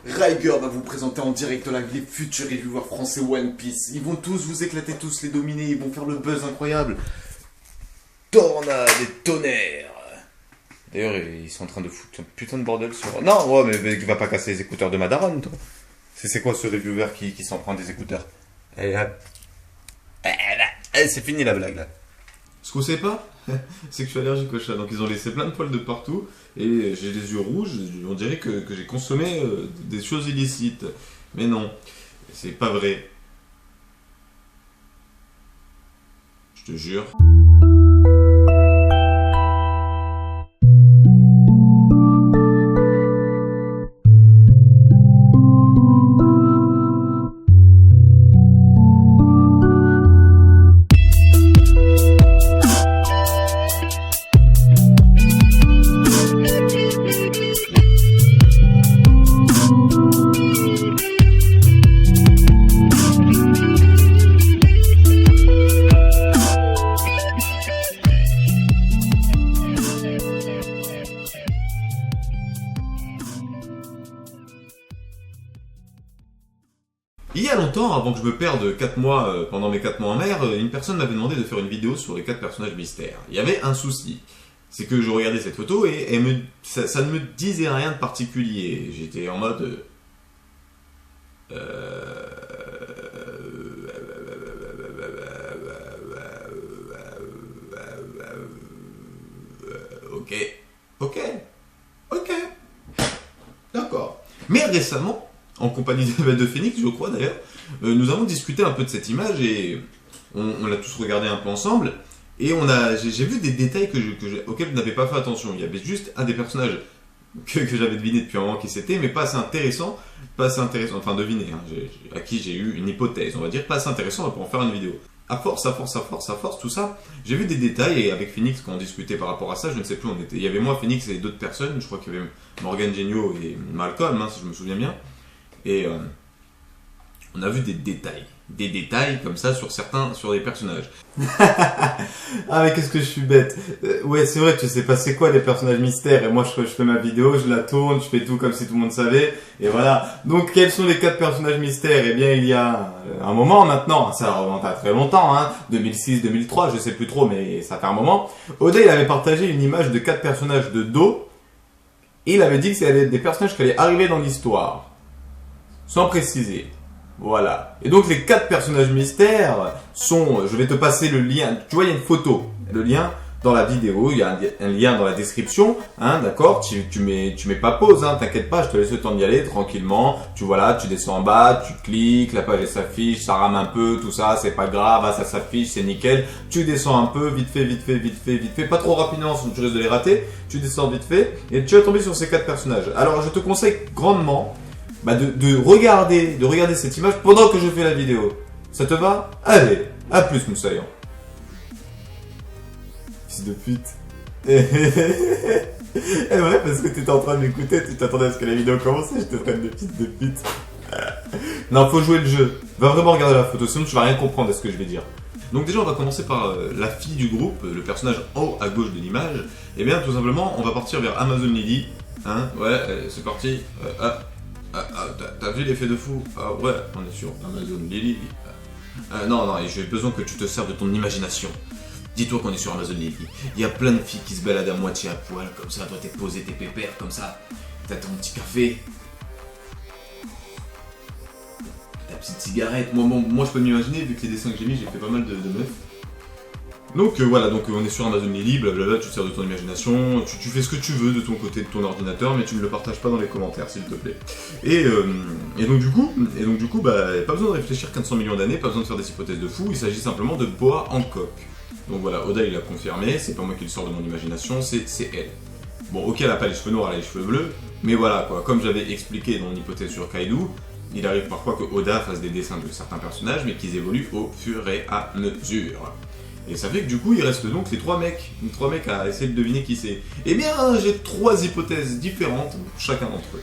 Riger va vous présenter en direct live les futurs reviewers français One Piece. Ils vont tous vous éclater, tous les dominer, ils vont faire le buzz incroyable. Tornade et tonnerre. D'ailleurs, ils sont en train de foutre un putain de bordel sur... Non, ouais, mais tu vas pas casser les écouteurs de Madaron, toi. C'est quoi ce reviewer qui s'en prend des écouteurs? C'est fini la blague, là. Ce qu'on sait pas, c'est que je suis allergique au chat. Donc ils ont laissé plein de poils de partout. Et j'ai les yeux rouges. On dirait que j'ai consommé des choses illicites. Mais non, c'est pas vrai. Je te jure. Il y a longtemps, avant que je me perde 4 mois pendant mes 4 mois en mer, une personne m'avait demandé de faire une vidéo sur les 4 personnages mystères. Il y avait un souci, c'est que je regardais cette photo et ça ne me disait rien de particulier. J'étais en mode... Ok. D'accord. Mais récemment... en compagnie de Phoenix, je crois d'ailleurs, nous avons discuté un peu de cette image et on l'a tous regardé un peu ensemble. Et j'ai vu des détails auxquels je n'avais pas fait attention. Il y avait juste un des personnages que j'avais deviné depuis un moment qui c'était, mais pas assez intéressant, enfin deviné, hein, à qui j'ai eu une hypothèse, on va dire, pas assez intéressant pour en faire une vidéo. À force, tout ça, j'ai vu des détails et avec Phoenix, quand on discutait par rapport à ça, je ne sais plus, il y avait moi, Phoenix et d'autres personnes, je crois qu'il y avait Morgan Genio et Malcolm, hein, si je me souviens bien. Et on a vu des détails comme ça sur les personnages. Ah mais qu'est-ce que je suis bête. Ouais, c'est vrai, tu sais pas c'est quoi les personnages mystères et moi je fais ma vidéo, je la tourne, je fais tout comme si tout le monde savait et voilà. Donc quels sont les 4 personnages mystères? Eh bien il y a un moment maintenant, ça remonte à très longtemps, hein, 2006, 2003, je sais plus trop mais ça fait un moment. Oda il avait partagé une image de 4 personnages de dos et il avait dit que c'était des personnages qui allaient arriver dans l'histoire. Sans préciser. Voilà. Et donc les 4 personnages mystères sont... Je vais te passer le lien. Tu vois, il y a une photo. Le lien dans la vidéo. Il y a un lien dans la description. Hein, d'accord? Tu mets pas pause. Hein, t'inquiète pas, je te laisse le temps d'y aller tranquillement. Tu vois là, tu descends en bas, tu cliques, la page elle s'affiche, ça rame un peu, tout ça, c'est pas grave, hein, ça s'affiche, c'est nickel. Tu descends un peu, vite fait. Pas trop rapidement, sinon tu risques de les rater. Tu descends vite fait et tu vas tomber sur ces 4 personnages. Alors je te conseille grandement... de regarder cette image pendant que je fais la vidéo. Ça te va? Allez, à plus Moussaillant. Fils de pute. Eh ouais, parce que t'étais en train de m'écouter, tu t'attendais à ce que la vidéo commence et je te traite de fils de pute. Non, faut jouer le jeu. Va vraiment regarder la photo, sinon tu vas rien comprendre à ce que je vais dire. Donc déjà on va commencer par la fille du groupe, le personnage en haut à gauche de l'image. Et bien tout simplement on va partir vers Amazon Lily. Hein, ouais, c'est parti. T'as vu l'effet de fou? Ah ouais, on est sur Amazon Lily. Non, j'ai besoin que tu te serves de ton imagination. Dis-toi qu'on est sur Amazon Lily. Il y a plein de filles qui se baladent à moitié à poil, comme ça, toi t'es posé tes pépères, comme ça. T'as ton petit café. Ta petite cigarette. Moi je peux m'imaginer, vu que les dessins que j'ai mis, j'ai fait pas mal de meufs. Donc voilà, donc on est sur Amazon Lily, blablabla, tu te sers de ton imagination, tu fais ce que tu veux de ton côté de ton ordinateur, mais tu ne le partages pas dans les commentaires, s'il te plaît. Et donc du coup, pas besoin de réfléchir 400 millions d'années, pas besoin de faire des hypothèses de fou, il s'agit simplement de Boa Hancock. Donc voilà, Oda il a confirmé, c'est pas moi qui le sors de mon imagination, c'est elle. Bon, ok, elle a pas les cheveux noirs, elle a les cheveux bleus, mais voilà quoi, comme j'avais expliqué dans mon hypothèse sur Kaido, il arrive parfois que Oda fasse des dessins de certains personnages, mais qu'ils évoluent au fur et à mesure. Et ça fait que du coup, il reste donc les 3 mecs à essayer de deviner qui c'est. Eh bien, j'ai 3 hypothèses différentes pour chacun d'entre eux.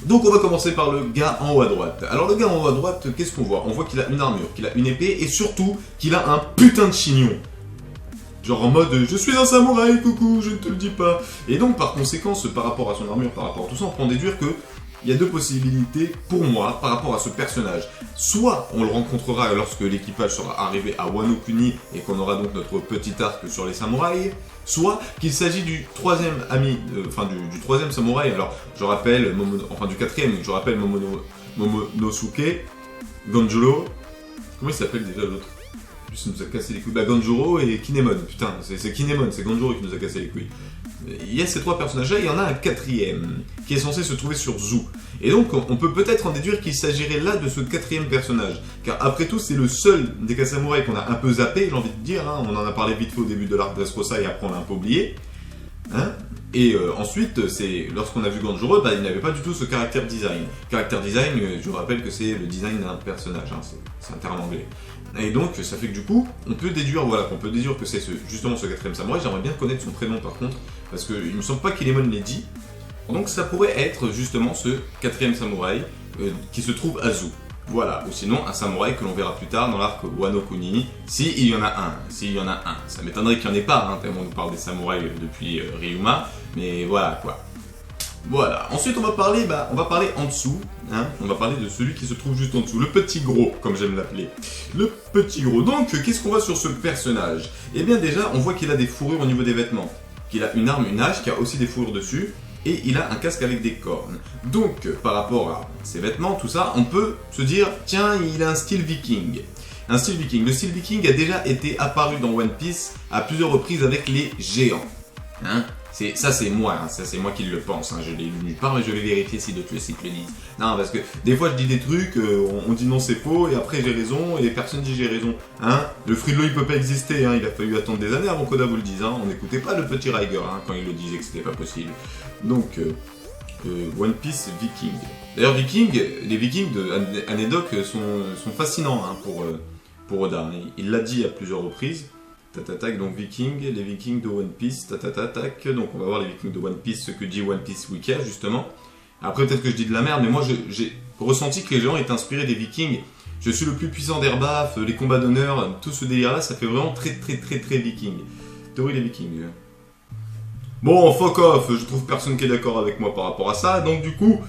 Donc on va commencer par le gars en haut à droite. Alors le gars en haut à droite, qu'est-ce qu'on voit? On voit qu'il a une armure, qu'il a une épée, et surtout qu'il a un putain de chignon. Genre en mode, je suis un samouraï, coucou, je ne te le dis pas. Et donc par conséquent, par rapport à son armure, par rapport à tout ça, on peut en déduire que il y a deux possibilités pour moi par rapport à ce personnage. Soit on le rencontrera lorsque l'équipage sera arrivé à Wano Kuni et qu'on aura donc notre petit arc sur les samouraïs, soit qu'il s'agit du troisième ami, du troisième samouraï. Alors je rappelle, du quatrième, je rappelle Momonosuke, Gonjuro, comment il s'appelle déjà l'autre? Juste nous a cassé les couilles. Gonjuro et Kinemon, putain, c'est Kinemon, c'est Gonjuro qui nous a cassé les couilles. Il y a ces trois personnages-là, il y en a un quatrième qui est censé se trouver sur Zou. Et donc on peut peut-être en déduire qu'il s'agirait là de ce quatrième personnage. Car après tout, c'est le seul des quatre samouraïs qu'on a un peu zappé, j'ai envie de dire. Hein. On en a parlé vite fait au début de l'arc Dressrosa et après on l'a un peu oublié. Hein. Et ensuite, c'est lorsqu'on a vu Gonjuro, il n'avait pas du tout ce caractère design. Caractère design, je vous rappelle que c'est le design d'un personnage, hein. C'est un terme anglais. Et donc, ça fait que du coup, on peut déduire que c'est justement ce quatrième samouraï. J'aimerais bien connaître son prénom par contre, parce qu'il me semble pas qu'Ilemon l'ait dit. Donc ça pourrait être justement ce quatrième samouraï qui se trouve à Zou. Voilà, ou sinon un samouraï que l'on verra plus tard dans l'arc Wano Kuni, s'il y en a un. Ça m'étonnerait qu'il n'y en ait pas, hein, tellement on nous parle des samouraïs depuis Ryuma, mais voilà quoi. Voilà, ensuite on va parler en dessous, hein, on va parler de celui qui se trouve juste en dessous, le petit gros, comme j'aime l'appeler. Le petit gros, donc qu'est-ce qu'on voit sur ce personnage? Eh bien déjà, on voit qu'il a des fourrures au niveau des vêtements, qu'il a une arme, une hache, qui a aussi des fourrures dessus, et il a un casque avec des cornes. Donc, par rapport à ses vêtements, tout ça, on peut se dire, tiens, il a un style viking. Un style viking. Le style viking a déjà été apparu dans One Piece à plusieurs reprises avec les géants. Hein? Ça c'est moi qui le pense, hein. Je l'ai lu nulle part, mais je vais vérifier si d'autres sites le disent. Non, parce que des fois je dis des trucs, on dit non c'est faux, et après j'ai raison, et personne dit j'ai raison. Hein, le Friedlo il peut pas exister, hein. Il a fallu attendre des années avant qu'Oda vous le dise. Hein. On n'écoutait pas le petit Riger hein, quand il le disait que c'était pas possible. Donc, One Piece Viking. D'ailleurs les Vikings de Anedok sont fascinants hein, pour Oda. Il l'a dit à plusieurs reprises. Tatatac, donc les Vikings de One Piece, tatatac, donc on va voir les Vikings de One Piece, ce que dit One Piece Wiki justement. Après peut-être que je dis de la merde, mais moi j'ai ressenti que les gens étaient inspirés des Vikings. Je suis le plus puissant d'Airbaf, les combats d'honneur, tout ce délire là, ça fait vraiment très Viking. Théorie des Vikings. Bon, fuck off, je trouve personne qui est d'accord avec moi par rapport à ça, donc du coup,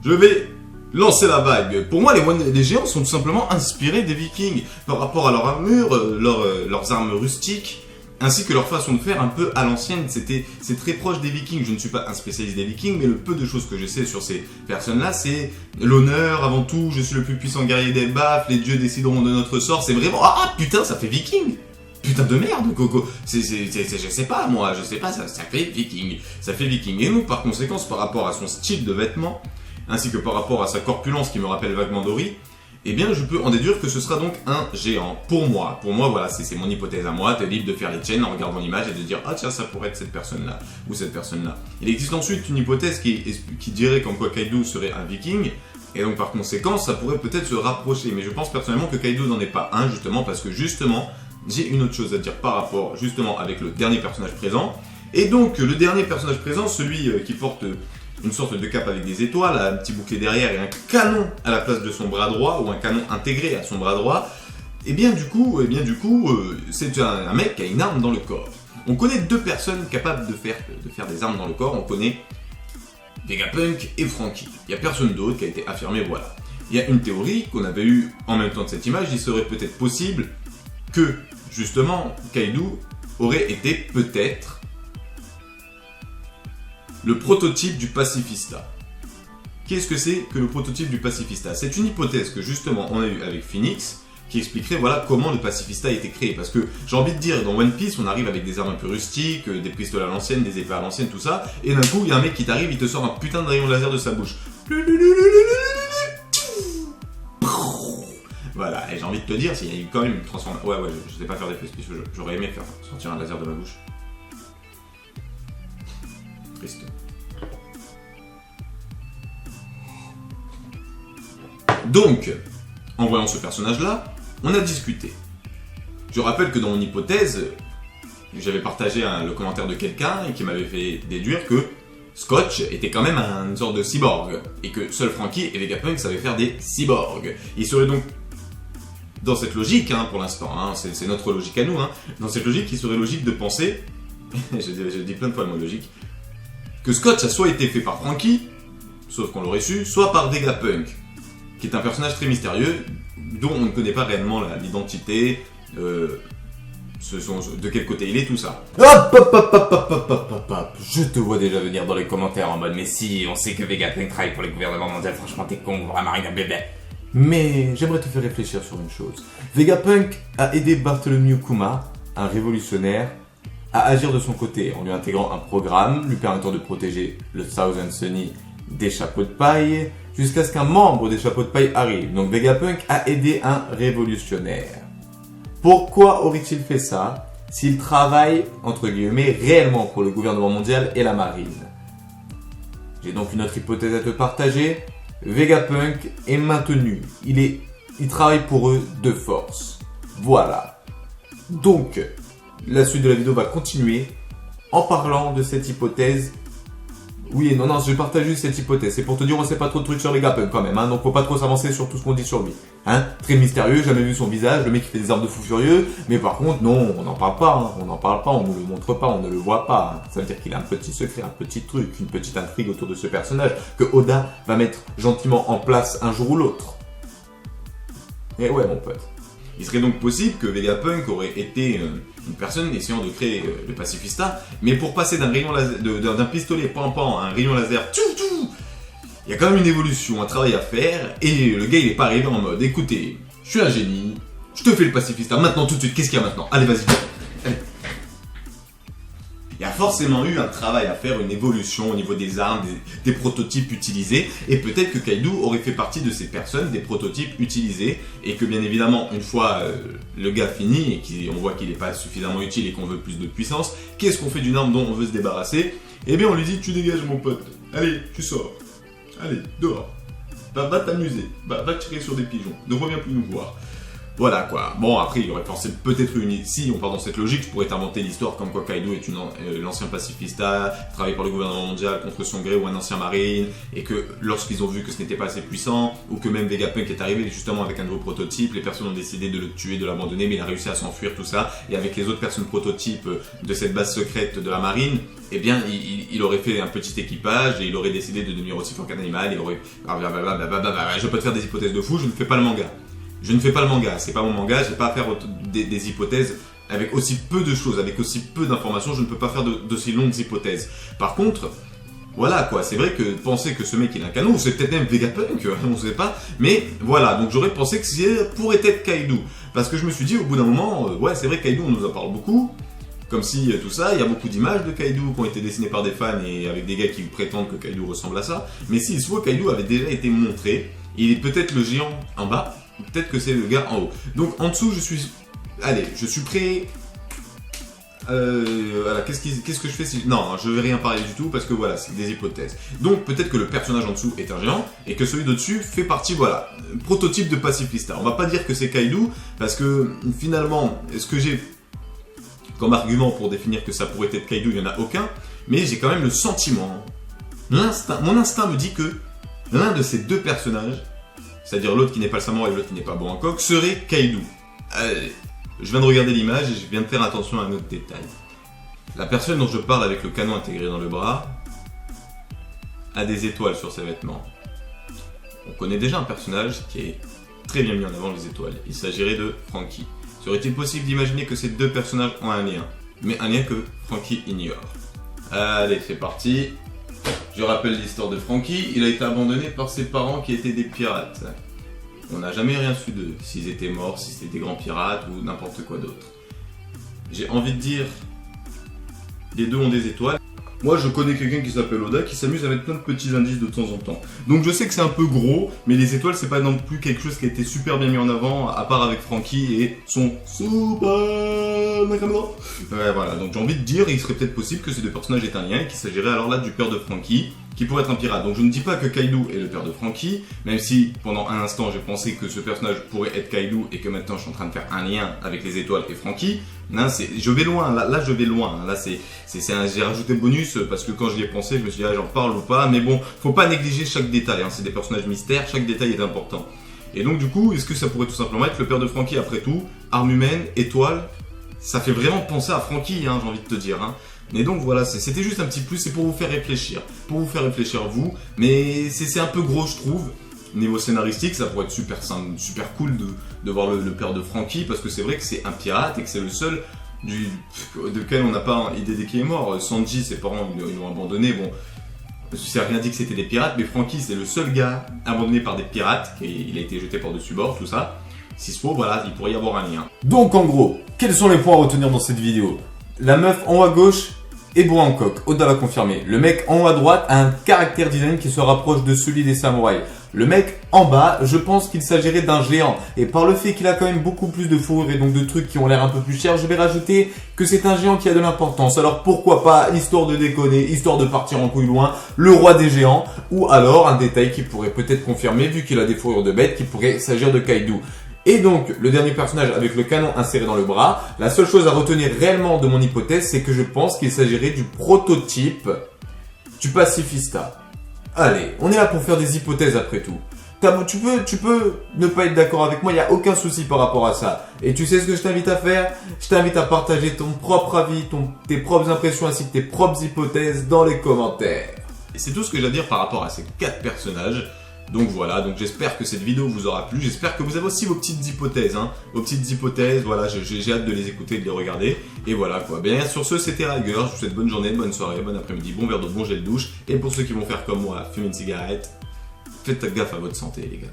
je vais lancer la vague. Pour moi, les géants sont tout simplement inspirés des Vikings par rapport à leur armure, leurs armes rustiques, ainsi que leur façon de faire un peu à l'ancienne. C'est très proche des Vikings. Je ne suis pas un spécialiste des Vikings, mais le peu de choses que je sais sur ces personnes-là, c'est l'honneur avant tout. Je suis le plus puissant guerrier des baffes. Les dieux décideront de notre sort. C'est vraiment putain, ça fait Viking. Putain de merde, Coco. Je sais pas, ça fait Viking. Ça fait Viking. Et donc, par conséquent, par rapport à son style de vêtements, ainsi que par rapport à sa corpulence qui me rappelle vaguement Dory, eh bien je peux en déduire que ce sera donc un géant. Pour moi, voilà, c'est mon hypothèse à moi, t'es libre de faire les chaînes en regardant l'image et de dire « Ah tiens, ça pourrait être cette personne-là, ou cette personne-là ». Il existe ensuite une hypothèse qui dirait comme quoi Kaido serait un viking, et donc par conséquent, ça pourrait peut-être se rapprocher, mais je pense personnellement que Kaido n'en est pas un, justement, parce que justement, j'ai une autre chose à dire par rapport, justement, avec le dernier personnage présent. Et donc, le dernier personnage présent, celui qui porte une sorte de cape avec des étoiles, un petit bouclier derrière et un canon à la place de son bras droit, ou un canon intégré à son bras droit, et bien du coup, c'est un mec qui a une arme dans le corps. On connaît deux personnes capables de faire des armes dans le corps, on connaît Vegapunk et Franky. Il n'y a personne d'autre qui a été affirmé, voilà. Il y a une théorie qu'on avait eue en même temps de cette image, il serait peut-être possible que, justement, Kaido aurait été peut-être le prototype du pacifista. Qu'est-ce que c'est que le prototype du pacifista? C'est une hypothèse que justement on a eue avec Phoenix, qui expliquerait voilà comment le pacifista a été créé. Parce que j'ai envie de dire, dans One Piece, on arrive avec des armes un peu rustiques, des pistolets à l'ancienne, des épées à l'ancienne, tout ça, et d'un coup, il y a un mec qui t'arrive, il te sort un putain de rayon laser de sa bouche. Voilà, et j'ai envie de te dire, s'il y a eu quand même une transformation... Ouais, je sais pas faire d'effets spéciaux, j'aurais aimé faire sortir un laser de ma bouche. Triste. Donc, en voyant ce personnage-là, on a discuté. Je rappelle que dans mon hypothèse, j'avais partagé le commentaire de quelqu'un et qui m'avait fait déduire que Scotch était quand même une sorte de cyborg et que seul Franky et Vegapunk savaient faire des cyborgs. Il serait donc, dans cette logique, pour l'instant, c'est notre logique à nous, dans cette logique, il serait logique de penser, je dis plein de fois le mot logique, que Scotch a soit été fait par Franky, sauf qu'on l'aurait su, soit par Vegapunk, qui est un personnage très mystérieux, dont on ne connaît pas réellement l'identité, de quel côté il est, tout ça. Hop. Je te vois déjà venir dans les commentaires en mode mais si, on sait que Vegapunk travaille pour le gouvernement mondial, franchement t'es con, vraiment un bébé. Mais j'aimerais te faire réfléchir sur une chose. Vegapunk a aidé Bartholomew Kuma, un révolutionnaire, à agir de son côté en lui intégrant un programme lui permettant de protéger le Thousand Sunny des chapeaux de paille jusqu'à ce qu'un membre des chapeaux de paille arrive. Donc Vegapunk a aidé un révolutionnaire. Pourquoi aurait-il fait ça s'il travaille, entre guillemets, réellement pour le gouvernement mondial et la marine? J'ai donc une autre hypothèse à te partager. Vegapunk est maintenu. Il travaille pour eux de force. Voilà. Donc, la suite de la vidéo va continuer en parlant de cette hypothèse. Oui et non, je partage juste cette hypothèse. C'est pour te dire, on sait pas trop de trucs sur Vegapunk quand même, hein, donc faut pas trop s'avancer sur tout ce qu'on dit sur lui. Hein, très mystérieux, jamais vu son visage, le mec qui fait des armes de fou furieux, mais par contre, non, on n'en parle pas, hein, on ne le montre pas, on ne le voit pas. Hein. Ça veut dire qu'il a un petit secret, un petit truc, une petite intrigue autour de ce personnage que Oda va mettre gentiment en place un jour ou l'autre. Et ouais, mon pote. Il serait donc possible que Vegapunk aurait été une personne essayant de créer le pacifista, mais pour passer d'un pistolet pan à un rayon laser, il y a quand même une évolution, un travail à faire, et le gars il est pas arrivé en mode écoutez, je suis un génie, je te fais le pacifista maintenant tout de suite, qu'est-ce qu'il y a maintenant? Allez, vas-y. Allez. Il y a forcément eu un travail à faire, une évolution au niveau des armes, des prototypes utilisés, et peut-être que Kaido aurait fait partie de ces personnes, des prototypes utilisés, et que bien évidemment, une fois le gars fini, et qu'on voit qu'il n'est pas suffisamment utile et qu'on veut plus de puissance, qu'est-ce qu'on fait d'une arme dont on veut se débarrasser? Eh bien on lui dit tu dégages mon pote, allez, tu sors, allez, dehors, va t'amuser, va tirer sur des pigeons, ne reviens plus nous voir. Voilà quoi. Bon, après, il aurait pensé peut-être si on part dans cette logique, je pourrais t'inventer l'histoire comme quoi Kaido est l'ancien pacifista, travaille pour le gouvernement mondial contre son gré ou un ancien marine, et que lorsqu'ils ont vu que ce n'était pas assez puissant, ou que même Vegapunk est arrivé justement avec un nouveau prototype, les personnes ont décidé de le tuer, de l'abandonner, mais il a réussi à s'enfuir, tout ça, et avec les autres personnes prototypes de cette base secrète de la marine, eh bien, il aurait fait un petit équipage, et il aurait décidé de devenir aussi fort qu'un animal, il aurait... Je peux te faire des hypothèses de fou, je ne fais pas le manga. Je ne fais pas le manga, c'est pas mon manga, j'ai pas à faire des hypothèses avec aussi peu de choses, avec aussi peu d'informations, je ne peux pas faire d'aussi longues hypothèses. Par contre, voilà quoi, c'est vrai que penser que ce mec il a un canon, ou c'est peut-être même Vegapunk, on ne sait pas, mais voilà, donc j'aurais pensé que ça pourrait être Kaido. Parce que je me suis dit au bout d'un moment, ouais c'est vrai que Kaido on nous en parle beaucoup, comme si tout ça, il y a beaucoup d'images de Kaido qui ont été dessinées par des fans et avec des gars qui prétendent que Kaido ressemble à ça, mais s'il se voit Kaido avait déjà été montré, il est peut-être le géant en bas, peut-être que c'est le gars en haut. Donc en dessous, je suis prêt. Voilà, qu'est-ce que je fais si... Non, je vais rien parler du tout parce que voilà, c'est des hypothèses. Donc peut-être que le personnage en dessous est un géant et que celui d'au-dessus fait partie, voilà, prototype de pacifista. On va pas dire que c'est Kaido parce que finalement, ce que j'ai comme argument pour définir que ça pourrait être Kaido, il n'y en a aucun, mais j'ai quand même le sentiment, mon instinct me dit que l'un de ces deux personnages, c'est-à-dire l'autre qui n'est pas le samouraï et l'autre qui n'est pas bon en coq, serait Kaido. Je viens de regarder l'image et je viens de faire attention à un autre détail. La personne dont je parle avec le canon intégré dans le bras a des étoiles sur ses vêtements. On connaît déjà un personnage qui est très bien mis en avant les étoiles. Il s'agirait de Franky. Serait-il possible d'imaginer que ces deux personnages ont un lien, mais un lien que Franky ignore? Allez, c'est parti. Je rappelle l'histoire de Franky, il a été abandonné par ses parents qui étaient des pirates. On n'a jamais rien su d'eux, s'ils étaient morts, si c'était des grands pirates ou n'importe quoi d'autre. J'ai envie de dire, les deux ont des étoiles. Moi je connais quelqu'un qui s'appelle Oda qui s'amuse à mettre plein de petits indices de temps en temps. Donc je sais que c'est un peu gros, mais les étoiles c'est pas non plus quelque chose qui a été super bien mis en avant, à part avec Franky et son super Nakamura. Ouais voilà, donc j'ai envie de dire, il serait peut-être possible que ces deux personnages aient un lien et qu'il s'agirait alors là du père de Franky, qui pourrait être un pirate. Donc je ne dis pas que Kaido est le père de Franky, même si pendant un instant j'ai pensé que ce personnage pourrait être Kaido et que maintenant je suis en train de faire un lien avec les étoiles et Franky. Non, je vais loin, là je vais loin, là j'ai rajouté bonus parce que quand j'y ai pensé je me suis dit j'en parle ou pas, mais bon, faut pas négliger chaque détail, hein. C'est des personnages mystères, chaque détail est important. Et donc du coup, est-ce que ça pourrait tout simplement être le père de Franky après tout, arme humaine, étoile, ça fait vraiment penser à Franky, hein, j'ai envie de te dire. Hein. Et donc voilà, c'était juste un petit plus, c'est pour vous faire réfléchir. Pour vous faire réfléchir vous, mais c'est un peu gros je trouve. Niveau scénaristique, ça pourrait être super simple, super cool de voir le père de Franky, parce que c'est vrai que c'est un pirate et que c'est le seul de lequel on n'a pas idée qui est mort. Sanji, ses parents ils l'ont abandonné, bon, ça n'a rien dit que c'était des pirates, mais Franky c'est le seul gars abandonné par des pirates, il a été jeté par-dessus bord, tout ça. Si ce faut, voilà, il pourrait y avoir un lien. Donc en gros, quels sont les points à retenir dans cette vidéo? La meuf en haut à gauche est bourrée en coque, Oda va confirmer. Le mec en haut à droite a un caractère design qui se rapproche de celui des samouraïs. Le mec en bas, je pense qu'il s'agirait d'un géant. Et par le fait qu'il a quand même beaucoup plus de fourrure et donc de trucs qui ont l'air un peu plus chers, je vais rajouter que c'est un géant qui a de l'importance. Alors pourquoi pas, histoire de déconner, histoire de partir en couille loin, le roi des géants. Ou alors un détail qui pourrait peut-être confirmer, vu qu'il a des fourrures de bêtes, qu'il pourrait s'agir de Kaido. Et donc, le dernier personnage avec le canon inséré dans le bras, la seule chose à retenir réellement de mon hypothèse, c'est que je pense qu'il s'agirait du prototype du pacifista. Allez, on est là pour faire des hypothèses après tout. Tu peux ne pas être d'accord avec moi, il n'y a aucun souci par rapport à ça. Et tu sais ce que je t'invite à faire? Je t'invite à partager ton propre avis, tes propres impressions ainsi que tes propres hypothèses dans les commentaires. Et c'est tout ce que j'ai à dire par rapport à ces 4 personnages. Donc voilà, donc j'espère que cette vidéo vous aura plu, j'espère que vous avez aussi vos petites hypothèses, vos petites hypothèses, voilà, j'ai hâte de les écouter et de les regarder, et voilà quoi. Bien sur ce, c'était Riger, je vous souhaite bonne journée, bonne soirée, bon après-midi, bon verre d'eau, bon gel douche, et pour ceux qui vont faire comme moi, fumer une cigarette, faites gaffe à votre santé les gars.